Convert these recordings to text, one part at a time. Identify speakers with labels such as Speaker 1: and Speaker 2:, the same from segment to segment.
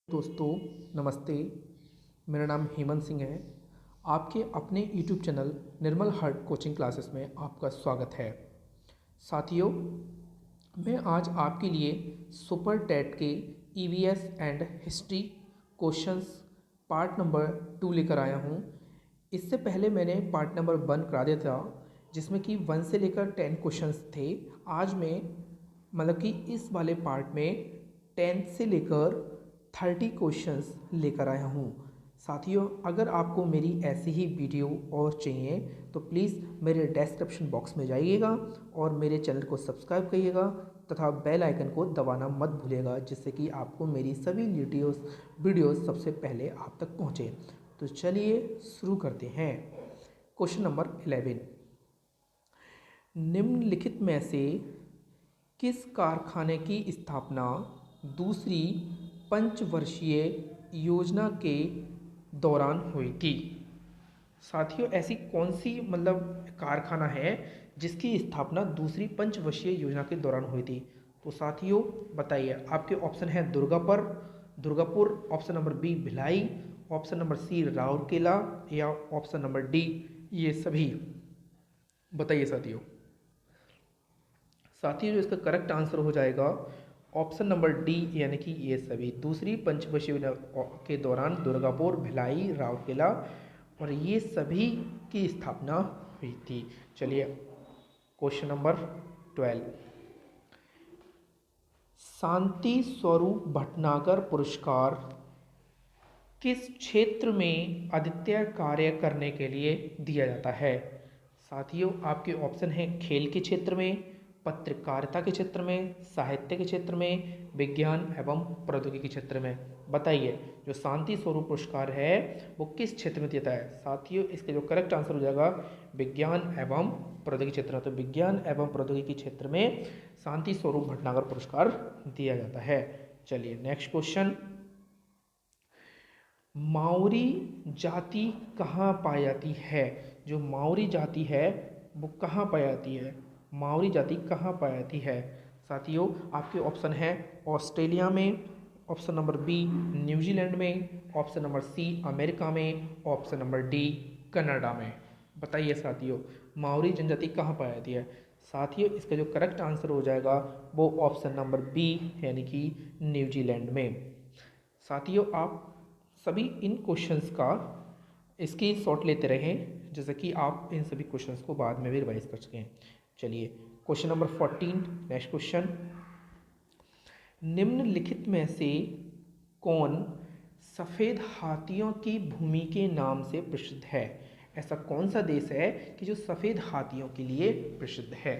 Speaker 1: दोस्तों नमस्ते। मेरा नाम हेमंत सिंह है। आपके अपने यूट्यूब चैनल निर्मल हार्ट कोचिंग क्लासेस में आपका स्वागत है। साथियों, मैं आज आपके लिए सुपर टेट के EVS and history questions part number 2 लेकर आया हूँ। इससे पहले मैंने पार्ट नंबर 1 करा दिया था, जिसमें कि 1 से लेकर 10 क्वेश्चंस थे। आज मैं मतलब कि इस वाले पार्ट में 10 से लेकर 30 क्वेश्चंस लेकर आया हूँ। साथियों, अगर आपको मेरी ऐसी ही वीडियो और चाहिए तो प्लीज़ मेरे डिस्क्रिप्शन बॉक्स में जाइएगा और मेरे चैनल को सब्सक्राइब करिएगा तथा बेल आइकन को दबाना मत भूलिएगा, जिससे कि आपको मेरी सभी वीडियोस सबसे पहले आप तक पहुँचे। तो चलिए शुरू करते हैं। क्वेश्चन नंबर 11, निम्नलिखित में से किस कारखाने की स्थापना दूसरी पंचवर्षीय योजना के दौरान हुई थी? साथियों, ऐसी कौन सी कारखाना है जिसकी स्थापना दूसरी पंचवर्षीय योजना के दौरान हुई थी? तो साथियों बताइए। आपके ऑप्शन है Durgapur, option number B Bhilai, option number C Rourkela या ऑप्शन नंबर डी ये सभी। बताइए साथियों। साथियों, जो इसका करेक्ट आंसर हो जाएगा ऑप्शन नंबर डी, यानी कि ये सभी। दूसरी पंचवर्षीय योजना के दौरान दुर्गापुर, भिलाई, राउरकेला और ये सभी की स्थापना हुई थी। चलिए क्वेश्चन नंबर 12, शांति स्वरूप भटनागर पुरस्कार किस क्षेत्र में अद्वितीय कार्य करने के लिए दिया जाता है? साथियों, आपके ऑप्शन हैं खेल के क्षेत्र में, पत्रकारिता के क्षेत्र में, साहित्य के क्षेत्र में, विज्ञान एवं प्रौद्योगिकी के क्षेत्र में। बताइए, जो शांति स्वरूप पुरस्कार है वो किस क्षेत्र में देता है? साथियों, इसके जो करेक्ट आंसर हो जाएगा विज्ञान एवं प्रौद्योगिकी क्षेत्र। तो विज्ञान एवं प्रौद्योगिकी क्षेत्र में शांति स्वरूप भटनागर पुरस्कार दिया जाता है। चलिए नेक्स्ट क्वेश्चन, माउरी जाति कहाँ पाई जाती है? जो माउरी जाति है वो कहाँ पाई जाती है? माउरी जाति कहाँ पाई जाती है? साथियों, आपके ऑप्शन है ऑस्ट्रेलिया में, ऑप्शन नंबर बी न्यूजीलैंड में, ऑप्शन नंबर सी अमेरिका में, ऑप्शन नंबर डी कनाडा में। बताइए साथियों, माउरी जनजाति कहाँ पाई जाती है? साथियों, इसका जो करेक्ट आंसर हो जाएगा वो ऑप्शन नंबर बी, यानी कि न्यूजीलैंड में। साथियों, आप सभी इन क्वेश्चंस का स्क्रीनशॉट लेते रहें, जैसे कि आप इन सभी क्वेश्चंस को बाद में भी रिवाइज कर सकें। चलिए क्वेश्चन नंबर 14, नेक्स्ट क्वेश्चन, निम्नलिखित में से कौन सफ़ेद हाथियों की भूमि के नाम से प्रसिद्ध है? ऐसा कौन सा देश है कि जो सफ़ेद हाथियों के लिए प्रसिद्ध है?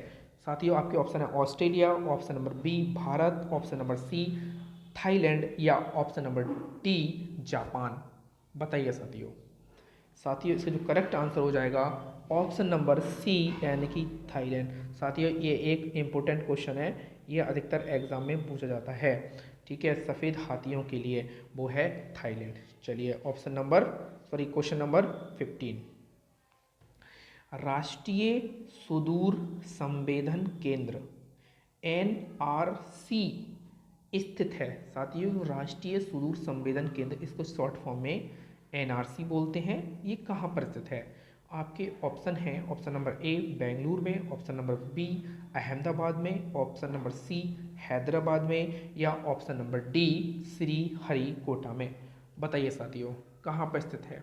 Speaker 1: साथियों, आपके ऑप्शन है Australia, option number B Bharat, option number C Thailand या ऑप्शन नंबर डी जापान। बताइए साथियों। साथियों, इसका जो करेक्ट आंसर हो जाएगा ऑप्शन नंबर सी, यानी कि थाईलैंड। साथियों, ये एक इम्पोर्टेंट क्वेश्चन है, ये अधिकतर एग्जाम में पूछा जाता है। ठीक है, सफ़ेद हाथियों के लिए वो है थाईलैंड। चलिए क्वेश्चन नंबर 15, राष्ट्रीय सुदूर संवेदन केंद्र NRC स्थित है। साथियों, राष्ट्रीय सुदूर संवेदन केंद्र, इसको शॉर्ट फॉर्म में NRC बोलते हैं, ये कहाँ पर स्थित है? आपके ऑप्शन हैं, ऑप्शन नंबर ए बेंगलुरु में, ऑप्शन नंबर बी अहमदाबाद में, ऑप्शन नंबर सी हैदराबाद में या ऑप्शन नंबर डी श्रीहरिकोटा में। बताइए साथियों, कहाँ पर स्थित है?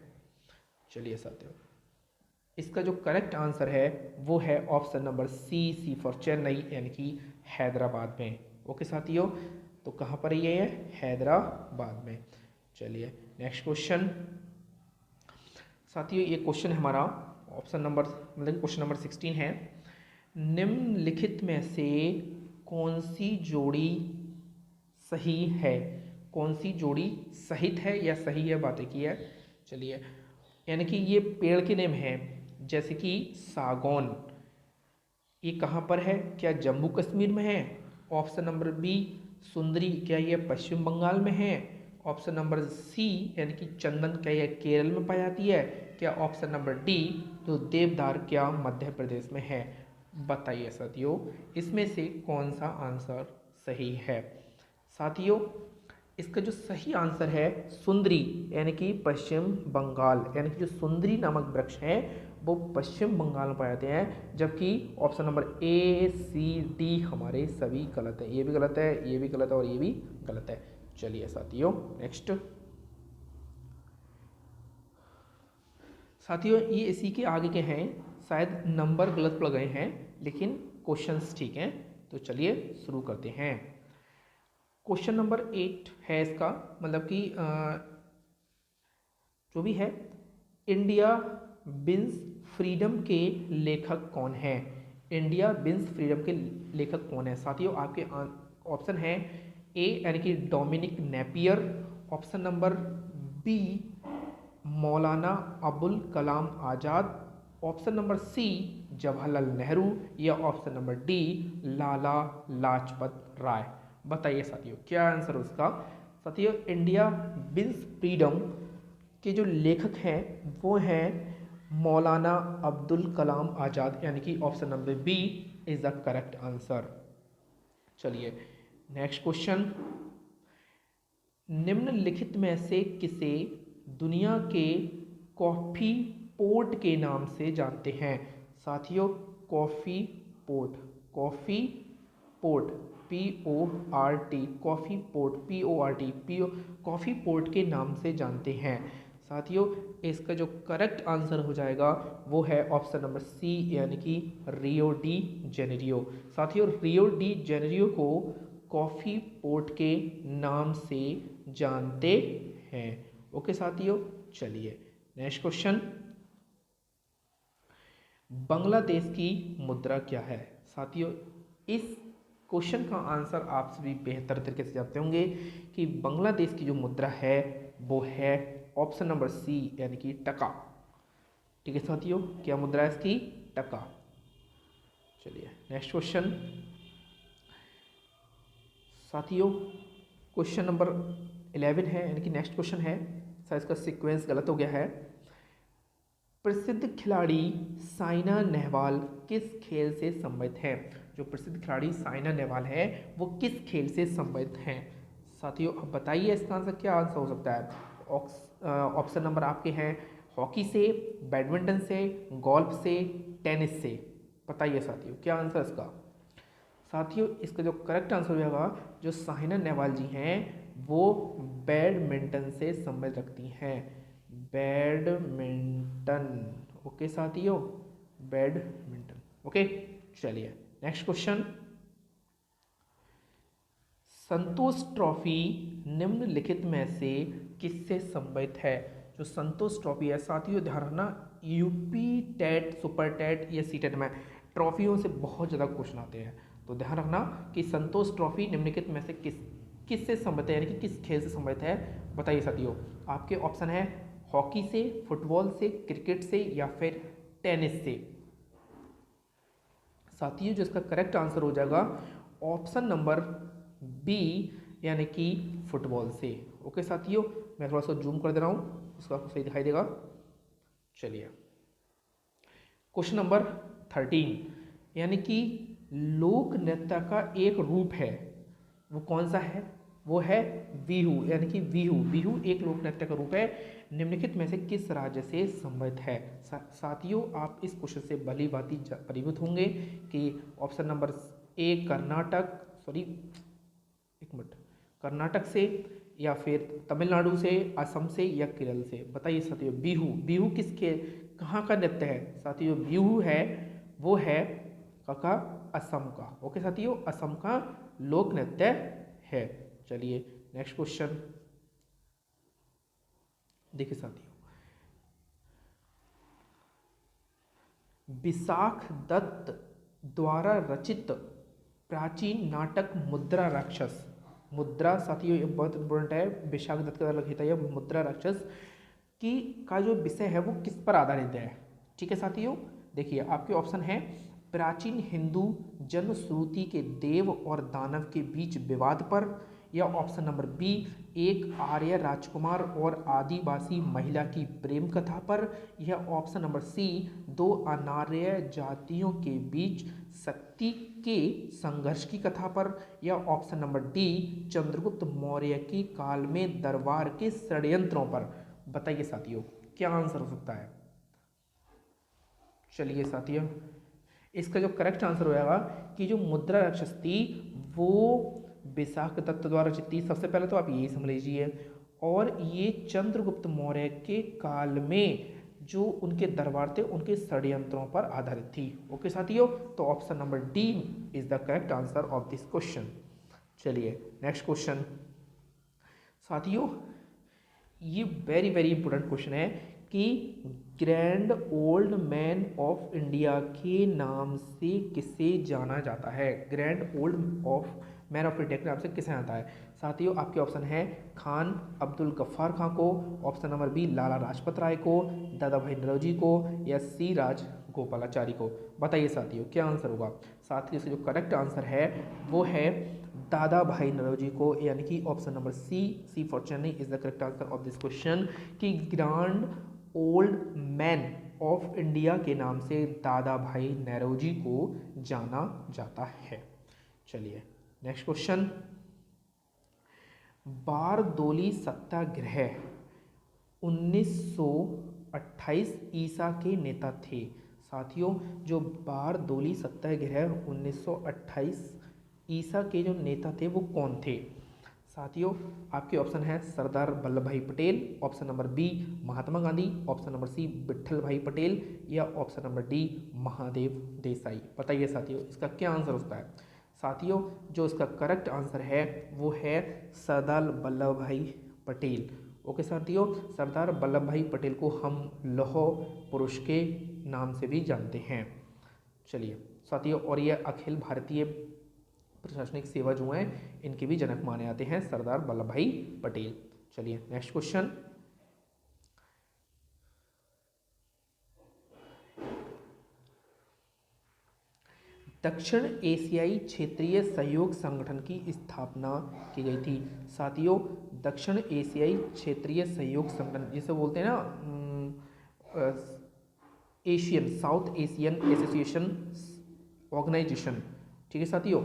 Speaker 1: चलिए साथियों, इसका जो करेक्ट आंसर है वो है option number C for Chennai, यानी कि हैदराबाद में। ओके साथियों, तो कहाँ पर ये है? हैदराबाद में। चलिए नेक्स्ट क्वेश्चन। साथियों, ये क्वेश्चन हमारा क्वेश्चन नंबर 16 है, निम्नलिखित में से कौन सी जोड़ी सही है? कौन सी जोड़ी सहित है या सही है, बातें की है। चलिए, यानी कि ये पेड़ के नेम हैं, जैसे कि सागौन, ये कहाँ पर है? क्या जम्मू कश्मीर में है? ऑप्शन नंबर बी सुंदरी, क्या ये पश्चिम बंगाल में है? ऑप्शन नंबर सी यानी कि चंदन, क्या यह केरल में पाई जाती है? क्या ऑप्शन नंबर डी जो देवदार, क्या मध्य प्रदेश में है? बताइए साथियों, इसमें से कौन सा आंसर सही है? साथियों, इसका जो सही आंसर है सुंदरी, यानी कि पश्चिम बंगाल, यानी कि जो सुंदरी नामक वृक्ष है वो पश्चिम बंगाल में पाए जाते हैं। जबकि option number A, C, D हमारे सभी गलत है। ये भी गलत है, ये भी गलत है और ये भी गलत है। चलिए साथियों नेक्स्ट। साथियों ये इसी के आगे के हैं, शायद नंबर गलत पड़ गए हैं लेकिन क्वेश्चंस ठीक हैं। तो चलिए शुरू करते हैं। क्वेश्चन नंबर 8 है इसका, मतलब कि जो भी है, इंडिया विंस फ्रीडम के लेखक कौन है? इंडिया विंस फ्रीडम के लेखक कौन है? साथियों आपके ऑप्शन है ए यानी कि Dominic Napier, option number B Maulana Abul Kalam Azad, option number C Jawaharlal Nehru, या option number D Lala Lajpat Rai. बताइए साथियों क्या आंसर उसका? साथियों इंडिया विंस फ्रीडम के जो लेखक हैं वो हैं मौलाना अब्दुल कलाम आज़ाद, यानी कि option number B is the correct answer. चलिए नेक्स्ट क्वेश्चन। निम्नलिखित में से किसे दुनिया के कॉफ़ी पोर्ट के नाम से जानते हैं? साथियों coffee port, coffee port PORT, coffee port PORT, coffee port के नाम से जानते हैं। साथियों इसका जो करेक्ट आंसर हो जाएगा वो है ऑप्शन नंबर सी, यानी कि रियो डी जेनेरियो। साथियों रियो डी जेनेरियो को कॉफ़ी पोर्ट के नाम से जानते हैं। ओके साथियों चलिए नेक्स्ट क्वेश्चन। बांग्लादेश की मुद्रा क्या है? साथियों इस क्वेश्चन का आंसर आप सभी बेहतर तरीके से जानते होंगे कि बांग्लादेश की जो मुद्रा है वो है ऑप्शन नंबर सी, यानी कि टका। ठीक है साथियों, क्या मुद्रा है इसकी? टका। चलिए नेक्स्ट क्वेश्चन। साथियों क्वेश्चन नंबर 11 है, यानी कि नेक्स्ट क्वेश्चन है, शायद इसका सीक्वेंस गलत हो गया है। प्रसिद्ध खिलाड़ी साइना नेहवाल किस खेल से संबंधित है? जो प्रसिद्ध खिलाड़ी साइना नेहवाल है वो किस खेल से संबंधित हैं? साथियों अब बताइए इसका आंसर क्या आंसर हो सकता है? ऑप्शन नंबर आपके हैं हॉकी से, बैडमिंटन से, गोल्फ से, टेनिस से। बताइए साथियों क्या आंसर इसका? साथियों इसका जो करेक्ट आंसर होगा, जो साइना नेहवाल जी हैं वो बैडमिंटन से संबंध रखती हैं। बैडमिंटन। ओके साथियों बैडमिंटन। ओके चलिए नेक्स्ट क्वेश्चन। संतोष ट्रॉफी निम्नलिखित में से किससे संबंधित है? जो संतोष ट्रॉफी है साथियों ध्यान रखना, यूपी टेट, सुपर टेट या सी टेट में ट्रॉफियों से बहुत ज़्यादा क्वेश्चन आते हैं, तो ध्यान रखना कि संतोष ट्रॉफी निम्नलिखित में से किससे संबंधित है, यानी कि किस खेल से संबंधित है? बताइए साथियों आपके ऑप्शन है हॉकी से, फुटबॉल से, क्रिकेट से या फिर टेनिस से। साथियों जो इसका करेक्ट आंसर हो जाएगा ऑप्शन नंबर बी, यानी कि फुटबॉल से। ओके साथियों मैं थोड़ा सा जूम कर दे रहा हूँ, उसको आपको सही दिखाई देगा। चलिए क्वेश्चन नंबर 13, यानी कि लोक नृत्य का एक रूप है, वो कौन सा है? वो है बिहू, यानी कि बिहू। बिहू एक लोक नृत्य का रूप है, निम्नलिखित में से किस राज्य से संबंधित है? साथियों आप इस क्वेश्चन से भली भांति परिचित होंगे कि ऑप्शन नंबर ए कर्नाटक, सॉरी एक मिनट, कर्नाटक से या फिर तमिलनाडु से, असम से या केरल से। बताइए साथियों बिहू, बिहू किसके कहाँ का नृत्य है? साथियों बिहू है वो है का असम का। ओके साथियों असम का लोक नृत्य है। चलिए नेक्स्ट क्वेश्चन देखिए साथियों, विशाख दत्त द्वारा रचित प्राचीन नाटक मुद्रा राक्षस, मुद्रा साथियों ये बहुत इंपॉर्टेंट है, विशाख दत्त का लिखित है यह मुद्रा राक्षस की का जो विषय है वो किस पर आधारित है? ठीक है साथियों देखिए आपके ऑप्शन है प्राचीन हिंदू जनश्रुति के देव और दानव के बीच विवाद पर, या ऑप्शन नंबर बी एक आर्य राजकुमार और आदिवासी महिला की प्रेम कथा पर, या ऑप्शन नंबर सी दो अनार्य जातियों के बीच शक्ति के संघर्ष की कथा पर, या option number D Chandragupta Maurya के काल में दरबार के षड्यंत्रों पर। बताइए साथियों क्या आंसर हो सकता है। चलिए साथियों, इसका जो करेक्ट आंसर हो जाएगा कि जो मुद्रा राक्षस थी वो विशाख दत्त द्वारा रचित थी। सबसे पहले तो आप यही समझ लीजिए, और ये चंद्रगुप्त मौर्य के काल में जो उनके दरबार थे उनके षड्यंत्रों पर आधारित थी। ओके साथियों, तो option number D is the correct answer of this question. चलिए नेक्स्ट क्वेश्चन साथियों, ये वेरी वेरी इंपॉर्टेंट क्वेश्चन है कि grand old man of India के नाम से किसे जाना जाता है। Grand old of man of India के नाम से किसे जाता है साथियों। आपके ऑप्शन है खान अब्दुल गफ्फार खां को, ऑप्शन नंबर बी लाला लाजपत राय को, दादा भाई नौरोजी को, या सी राज गोपालाचारी को। बताइए साथियों क्या आंसर होगा। साथियों इसका जो करेक्ट आंसर है वो है दादा भाई नौरोजी को, यानी कि option number C for Chennai is the correct answer of this question कि grand old man of India के नाम से दादा भाई नौरोजी को जाना जाता है। चलिए नेक्स्ट क्वेश्चन, बारदोली सत्याग्रह 1928 ईसा के नेता थे। साथियों जो बारदोली सत्याग्रह 1928 ईसा के जो नेता थे वो कौन थे। साथियों आपके ऑप्शन है Sardar Vallabh Bhai Patel, option number B Mahatma Gandhi, option number C Vitthal Bhai Patel, या option number D Mahadev Desai. बताइए साथियों इसका क्या आंसर होता है। साथियों जो इसका करेक्ट आंसर है वो है सरदार वल्लभ भाई पटेल। ओके साथियों, सरदार वल्लभ भाई पटेल को हम लौह पुरुष के नाम से भी जानते हैं। चलिए साथियों, और ये अखिल भारतीय प्रशासनिक सेवा जो हैं इनके भी जनक माने जाते हैं सरदार वल्लभ भाई पटेल। चलिए नेक्स्ट क्वेश्चन, दक्षिण एशियाई क्षेत्रीय सहयोग संगठन की स्थापना की गई थी। साथियों दक्षिण एशियाई क्षेत्रीय सहयोग संगठन जिसे बोलते हैं ना Asian South Asian association organisation, ठीक है साथियों।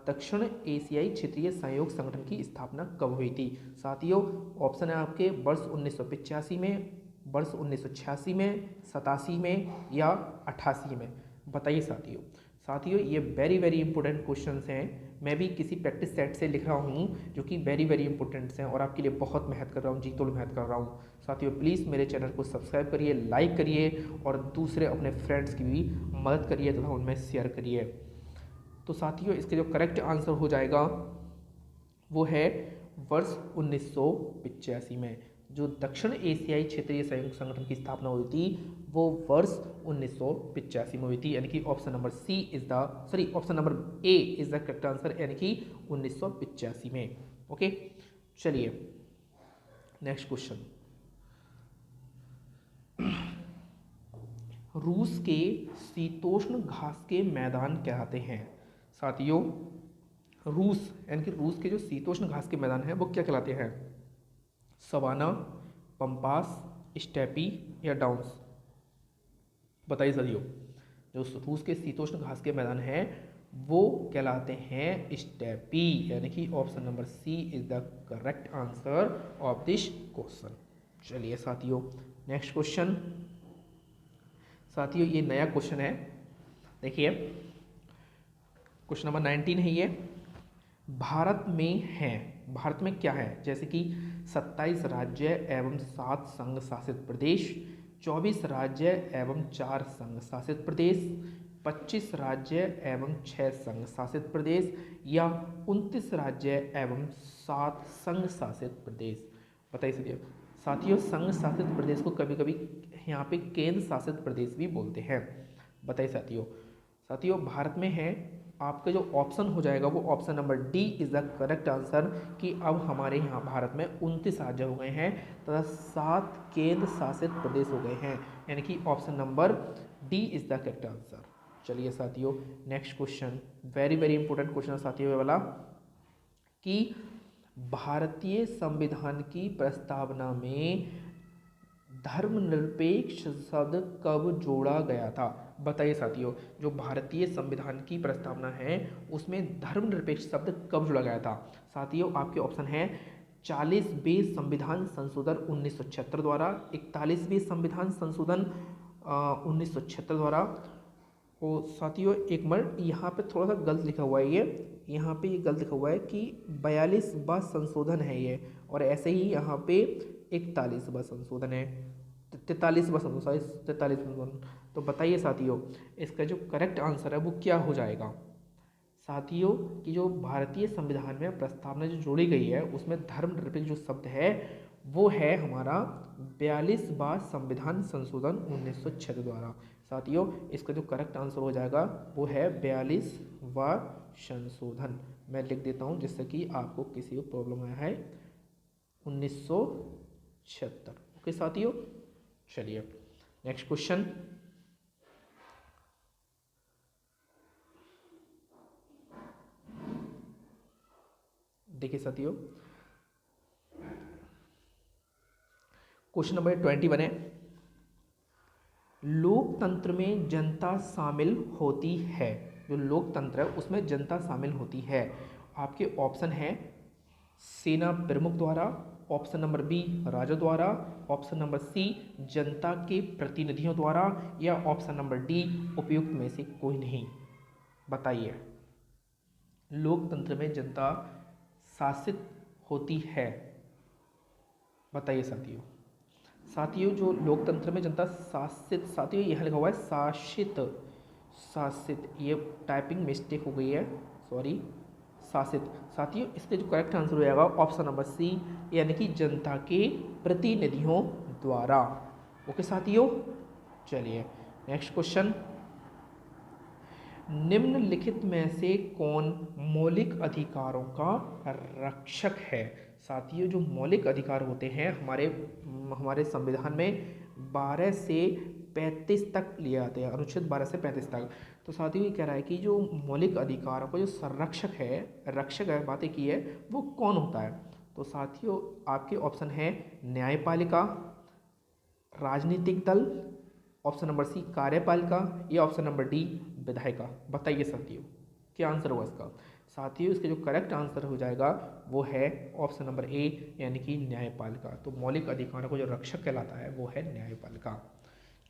Speaker 1: दक्षिण एशियाई क्षेत्रीय सहयोग संगठन की स्थापना कब हुई थी। साथियों ऑप्शन है आपके वर्ष 1985 में, वर्ष 1986 में, 87 में, या 88 में। बताइए साथियों। साथियों ये वेरी वेरी इंपॉर्टेंट क्वेश्चंस हैं, मैं भी किसी प्रैक्टिस सेट से लिख रहा हूँ जो कि वेरी वेरी इंपॉर्टेंट्स हैं और आपके लिए बहुत मेहनत कर रहा हूँ, जी तोड़ मेहनत कर रहा हूँ। साथियों प्लीज़ मेरे चैनल को सब्सक्राइब करिए, लाइक करिए और दूसरे अपने फ्रेंड्स की भी मदद करिए तथा उनमें शेयर करिए। तो साथियों इसके जो करेक्ट आंसर हो जाएगा वो है वर्ष 1985 में। जो दक्षिण एशियाई क्षेत्रीय सहयोग संगठन की स्थापना हुई थी वो वर्ष 1985 में हुई थी, यानी कि option number C is the option number A is the correct answer, यानी कि 1985 में। ओके चलिए नेक्स्ट क्वेश्चन, रूस के शीतोष्ण घास के मैदान कहलाते हैं। साथियों रूस यानी कि रूस के जो शीतोष्ण घास के मैदान हैं वो क्या कहलाते हैं। सवाना, पंपास, स्टेपी, या डाउन्स। बताइए साथियों जो रूस के शीतोष्ण घास के मैदान हैं वो कहलाते हैं स्टेपी, यानी कि option number C is the correct answer of this question. चलिए साथियों नेक्स्ट क्वेश्चन। साथियों ये नया क्वेश्चन है, देखिए क्वेश्चन नंबर 19 है ये। भारत में क्या है, जैसे कि 27 राज्य एवं 7 संघ शासित प्रदेश, 24 राज्य एवं 4 संघ शासित प्रदेश, 25 राज्य एवं 6 संघ शासित प्रदेश, या 29 राज्य एवं 7 संघ शासित प्रदेश। बताइए साथियों संघ शासित प्रदेश को कभी कभी यहाँ पे केंद्र शासित प्रदेश भी बोलते हैं। बताइए साथियों भारत में है, आपका जो ऑप्शन हो जाएगा वो option number D is the correct answer कि अब हमारे यहाँ भारत में 29 राज्य हो गए हैं तथा 7 केंद्र शासित प्रदेश हो गए हैं, यानी कि option number D is the correct answer. चलिए साथियों next question, very very important question है साथियों वाला कि भारतीय संविधान की प्रस्तावना में धर्मनिरपेक्ष शब्द कब जोड़ा गया था? बताइए साथियों, जो भारतीय संविधान की प्रस्तावना है उसमें धर्मनिरपेक्ष शब्द कब जोड़ा गया था? साथियों आपके ऑप्शन है 40वें संविधान संशोधन 1976 द्वारा, 41वें संविधान संशोधन 1976 द्वारा। और साथियों एक मिनट, यहाँ पे थोड़ा सा गलत लिखा हुआ है, ये यहाँ पे ये गलत लिखा हुआ है कि 42वां संशोधन है ये, और ऐसे ही यहाँ पे 41वां संशोधन है, 43वां संशोधन, 43वां संशोधन। तो बताइए साथियों इसका जो करेक्ट आंसर है वो क्या हो जाएगा? साथियों कि जो भारतीय संविधान में प्रस्तावना जो जोड़ी गई है उसमें धर्मनिरपेक्ष जो शब्द है वो है हमारा 42वां संविधान संशोधन 1976 द्वारा। साथियों इसका जो करेक्ट आंसर हो जाएगा वो है 42वां संशोधन। मैं लिख देता हूँ जिससे कि आपको किसी को प्रॉब्लम आया है 1976। ओके साथियों, चलिए नेक्स्ट क्वेश्चन। देखिए साथियों क्वेश्चन नंबर 21 है, लोकतंत्र में जनता शामिल होती है। जो लोकतंत्र है उसमें जनता शामिल होती है। आपके ऑप्शन है सेना प्रमुख द्वारा, ऑप्शन नंबर बी राजा द्वारा, ऑप्शन नंबर सी जनता के प्रतिनिधियों द्वारा, या ऑप्शन नंबर डी उपयुक्त में से कोई नहीं। बताइए लोकतंत्र में जनता शासित होती है। बताइए साथियों। साथियों जो लोकतंत्र में जनता शासित, साथियों यहाँ लिखा हुआ है शासित, शासित, ये टाइपिंग मिस्टेक हो गई है, सॉरी, शासित। साथियों इसका जो करेक्ट आंसर हो जाएगा ऑप्शन नंबर सी, यानी कि जनता के प्रतिनिधियों द्वारा। ओके साथियों, चलिए नेक्स्ट क्वेश्चन। निम्नलिखित में से कौन मौलिक अधिकारों का रक्षक है? साथियों जो मौलिक अधिकार होते हैं हमारे संविधान में 12 से 35 तक लिए आते हैं, अनुच्छेद 12 से 35 तक। तो साथियों ये कह रहा है कि जो मौलिक अधिकारों का जो संरक्षक है, रक्षक है, बातें की है, वो कौन होता है? तो साथियों आपके ऑप्शन है न्यायपालिका, राजनीतिक दल, ऑप्शन नंबर सी कार्यपालिका, या ऑप्शन नंबर डी विधायिका। बताइए साथियों क्या आंसर होगा इसका? साथियों इसका जो करेक्ट आंसर हो जाएगा वो है ऑप्शन नंबर ए, यानी कि न्यायपालिका। तो मौलिक अधिकारों को जो रक्षक कहलाता है वो है न्यायपालिका।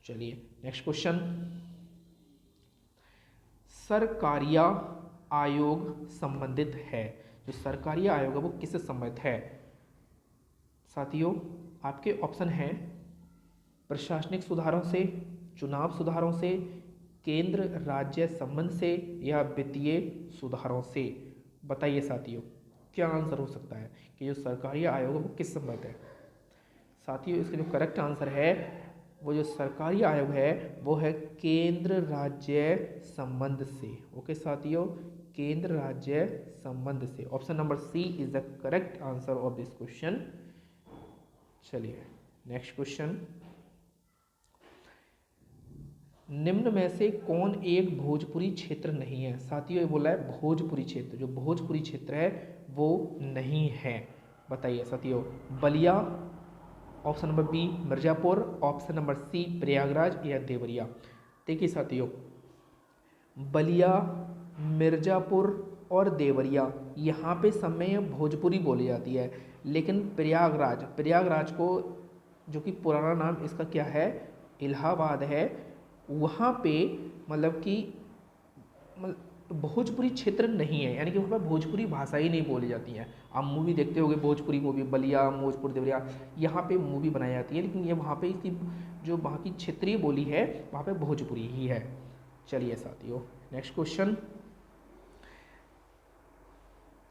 Speaker 1: चलिए नेक्स्ट क्वेश्चन। सरकारिया आयोग संबंधित है। जो सरकारी आयोग है वो किससे संबंधित है? साथियों आपके ऑप्शन हैं प्रशासनिक सुधारों से, चुनाव सुधारों से, केंद्र राज्य संबंध से, या वित्तीय सुधारों से। बताइए साथियों क्या आंसर हो सकता है कि जो सरकारी आयोग है वो किस संबंध है? साथियों इसका जो करेक्ट आंसर है वो जो सरकारी आयोग है वो है केंद्र राज्य संबंध से। ओके साथियों, केंद्र राज्य संबंध से। Option number C is the correct answer of this question. चलिए नेक्स्ट क्वेश्चन। निम्न में से कौन एक भोजपुरी क्षेत्र नहीं है? साथियों ये बोला है भोजपुरी क्षेत्र, जो भोजपुरी क्षेत्र है वो नहीं है। बताइए साथियों, Ballia, option number B Mirzapur, option number C Prayagraj, या देवरिया। देखिए साथियों बलिया, मिर्जापुर और देवरिया यहाँ पे सब में भोजपुरी बोली जाती है, लेकिन प्रयागराज को जो कि पुराना नाम इसका क्या है इलाहाबाद है, वहाँ पे मतलब कि भोजपुरी क्षेत्र नहीं है, यानी कि वहाँ पर भोजपुरी भाषा ही नहीं बोली जाती है। आप मूवी देखते होंगे भोजपुरी मूवी, बलिया, भोजपुर, देवरिया, यहाँ पे मूवी बनाई जाती है, लेकिन ये वहाँ पे इसकी जो वहाँ की क्षेत्रीय बोली है वहाँ पे भोजपुरी ही है। चलिए साथियों नेक्स्ट क्वेश्चन।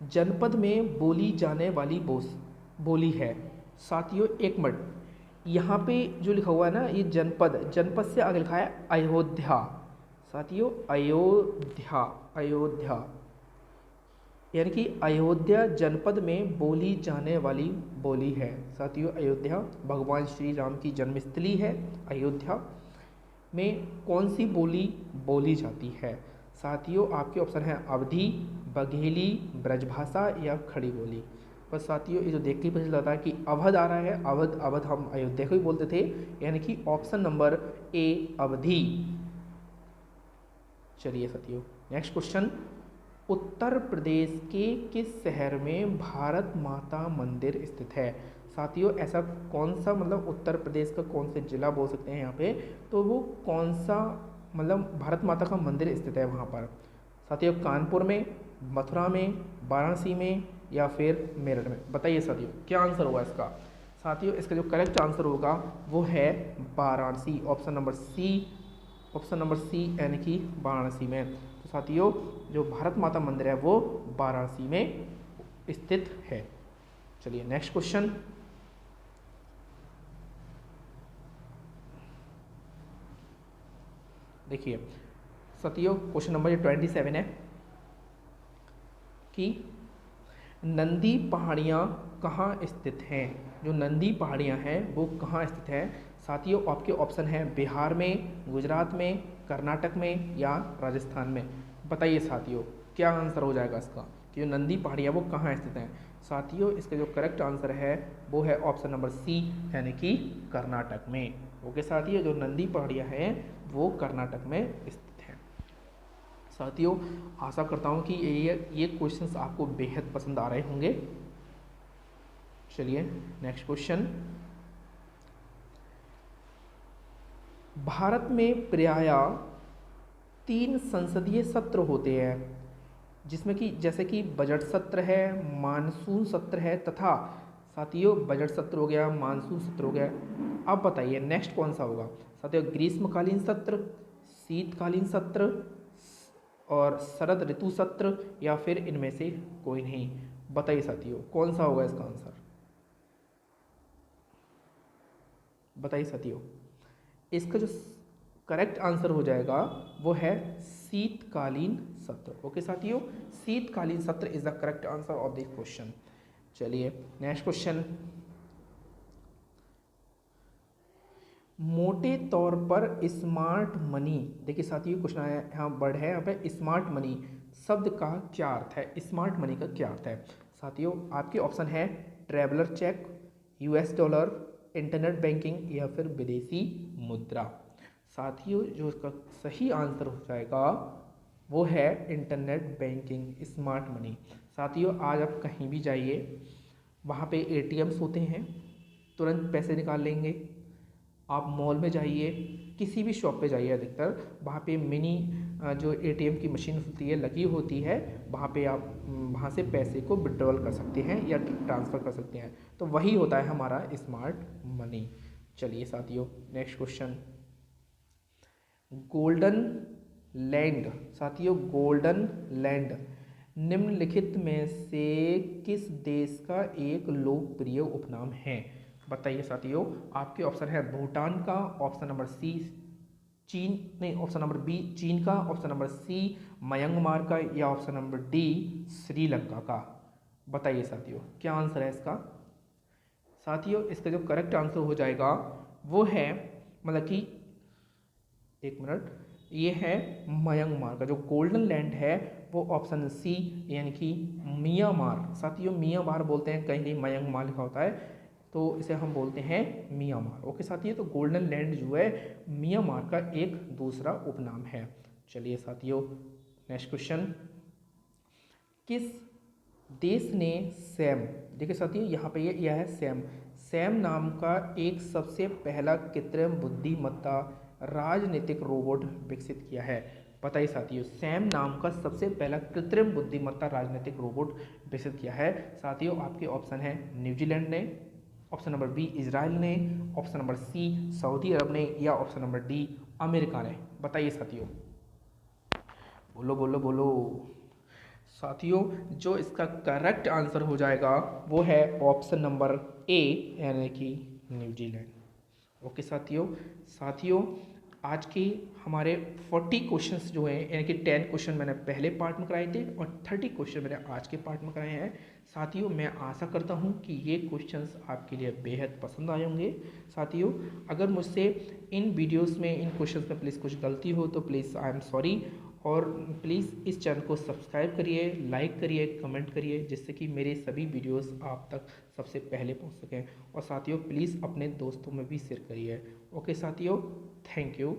Speaker 1: जनपद में बोली जाने वाली बोली है। साथियों एक मिनट, यहाँ पे जो लिखा हुआ है ना ये जनपद से आगे लिखा है अयोध्या। साथियों अयोध्या यानी कि अयोध्या जनपद में बोली जाने वाली बोली है। साथियों अयोध्या भगवान श्री राम की जन्मस्थली है। अयोध्या में कौन सी बोली बोली जाती है? साथियों आपके ऑप्शन है अवधी, बघेली, ब्रजभाषा, या खड़ी बोली। बस साथियों ये जो देख के पता चला था कि अवध आ रहा है, अवध अवध हम अयोध्या को ही बोलते थे, यानी कि ऑप्शन नंबर ए अवधि। चलिए साथियों नेक्स्ट क्वेश्चन, उत्तर प्रदेश के किस शहर में भारत माता मंदिर स्थित है? साथियों ऐसा कौन सा, मतलब उत्तर प्रदेश का कौन सा जिला बोल सकते हैं यहाँ पे, तो वो कौन सा मतलब भारत माता का मंदिर स्थित है वहाँ पर? साथियों कानपुर में, मथुरा में, वाराणसी में या फिर मेरठ में? बताइए साथियों क्या आंसर होगा इसका। साथियों इसका जो करेक्ट आंसर होगा वो है Varanasi, option number C, option number C यानी कि वाराणसी में। तो साथियों जो भारत माता मंदिर है वो वाराणसी में स्थित है। चलिए नेक्स्ट क्वेश्चन, देखिए साथियों क्वेश्चन नंबर 27 है कि नंदी पहाड़ियाँ कहाँ स्थित हैं? जो नंदी पहाड़ियाँ हैं वो कहाँ स्थित हैं? साथियों आपके ऑप्शन हैं बिहार में, गुजरात में, कर्नाटक में या राजस्थान में? बताइए साथियों क्या आंसर हो जाएगा इसका कि जो नंदी पहाड़ियाँ वो कहाँ स्थित हैं? साथियों इसका जो करेक्ट आंसर है वो है ऑप्शन नंबर सी यानी कि कर्नाटक में। ओके साथियों जो नंदी पहाड़ियाँ हैं वो कर्नाटक में स्थित हैं। साथियों आशा करता हूँ कि ये क्वेश्चंस आपको बेहद पसंद आ रहे होंगे। चलिए नेक्स्ट क्वेश्चन, भारत में प्रायः 3 संसदीय सत्र होते हैं, जिसमें कि जैसे कि बजट सत्र है, मानसून सत्र है तथा साथियों बजट सत्र हो गया, मानसून सत्र हो गया। अब बताइए नेक्स्ट कौन सा होगा? साथियों ग्रीष्मकालीन सत्र, शीतकालीन सत्र और शरद ऋतु सत्र या फिर इनमें से कोई नहीं? बताइए साथियों कौन सा होगा इसका आंसर? बताइए साथियों इसका जो करेक्ट आंसर हो जाएगा वो है शीतकालीन सत्र। ओके साथियों शीतकालीन सत्र is the correct answer of this question. चलिए नेक्स्ट क्वेश्चन, मोटे तौर पर स्मार्ट मनी, देखिए साथियों क्वेश्चन आया यहाँ वर्ड है यहाँ पे स्मार्ट मनी शब्द का क्या अर्थ है? स्मार्ट मनी का क्या अर्थ है? साथियों आपके ऑप्शन है traveller cheque, US dollar, internet banking या फिर विदेशी मुद्रा। साथियों जो इसका सही आंसर हो जाएगा वो है इंटरनेट बैंकिंग, स्मार्ट मनी। साथियों आज आप कहीं भी जाइए वहाँ पे एटीएम्स होते हैं, तुरंत पैसे निकाल लेंगे। आप मॉल में जाइए, किसी भी शॉप पे जाइए, अधिकतर वहाँ पे मिनी जो एटीएम की मशीन होती है लगी होती है, वहाँ पे आप वहाँ से पैसे को विड्रॉल कर सकते हैं या ट्रांसफ़र कर सकते हैं। तो वही होता है हमारा स्मार्ट मनी। चलिए साथियों नेक्स्ट क्वेश्चन, गोल्डन लैंड, साथियों गोल्डन लैंड निम्नलिखित में से किस देश का एक लोकप्रिय उपनाम है? बताइए साथियों आपके ऑप्शन है भूटान का, ऑप्शन नंबर सी चीन, नहीं ऑप्शन नंबर बी चीन का, ऑप्शन नंबर सी म्यांमार का या ऑप्शन नंबर डी श्रीलंका का? बताइए साथियों क्या आंसर है इसका? साथियों इसका जो करेक्ट आंसर हो जाएगा वो है, मतलब कि एक मिनट, ये है म्यांमार का। जो गोल्डन लैंड है वो ऑप्शन सी यानी कि मियांमार। साथियों मियांमार बोलते हैं, कहीं कहीं म्यांमार लिखा होता है तो इसे हम बोलते हैं मियांमार। ओके साथियों तो गोल्डन लैंड जो है मियांमार का एक दूसरा उपनाम है। चलिए साथियों नेक्स्ट क्वेश्चन, किस देश ने सैम, देखिए साथियों यहाँ पे यह है सैम, सैम नाम का एक सबसे पहला कृत्रिम बुद्धिमत्ता राजनीतिक रोबोट विकसित किया है? बताइए साथियों सैम नाम का सबसे पहला कृत्रिम बुद्धिमत्ता राजनीतिक रोबोट विकसित किया है? साथियों आपके ऑप्शन है न्यूजीलैंड ने, ऑप्शन नंबर बी इजराइल ने, ऑप्शन नंबर सी सऊदी अरब ने या ऑप्शन नंबर डी अमेरिका ने? बताइए साथियों बोलो बोलो बोलो। साथियों जो इसका करेक्ट आंसर हो जाएगा वो है ऑप्शन नंबर ए यानी कि न्यूजीलैंड। ओके साथियों, साथियों आज के हमारे 40 क्वेश्चंस जो हैं यानी कि 10 क्वेश्चन मैंने पहले पार्ट में कराए थे और 30 क्वेश्चन मैंने आज के पार्ट में कराए हैं। साथियों मैं आशा करता हूं कि ये क्वेश्चंस आपके लिए बेहद पसंद आए होंगे। साथियों अगर मुझसे इन वीडियोस में इन क्वेश्चंस में प्लीज़ कुछ गलती हो तो प्लीज़ आई एम सॉरी। और प्लीज़ इस चैनल को सब्सक्राइब करिए, लाइक करिए, कमेंट करिए, जिससे कि मेरे सभी वीडियोस आप तक सबसे पहले पहुंच सकें। और साथियों प्लीज़ अपने दोस्तों में भी शेयर करिए। ओके साथियों, थैंक यू।